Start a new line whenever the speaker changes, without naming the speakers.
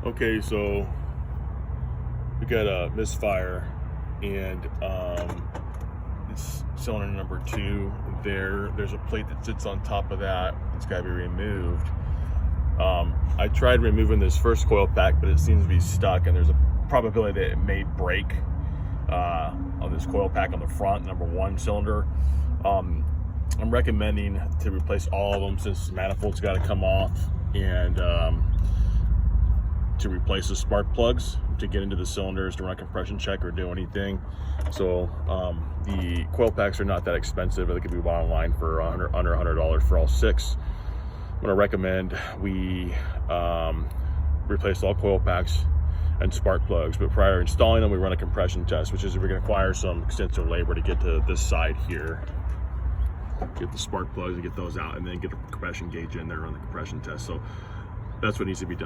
Okay, so we got a misfire, and it's cylinder number 2 there. There's a plate that sits on top of that. It's got to be removed. I tried removing this first coil pack, but it seems to be stuck, and there's a probability that it may break on this coil pack on the front, number 1 cylinder. I'm recommending to replace all of them since the manifold's got to come off, and to replace the spark plugs to get into the cylinders to run a compression check or do anything. So the coil packs are not that expensive. They could be bought online for under $100 for all 6. I'm going to recommend we replace all coil packs and spark plugs, but prior to installing them, we run a compression test, which is we're going to require some extensive labor to get to this side here, get the spark plugs and get those out, and then get the compression gauge in there, run the compression test. So that's what needs to be done.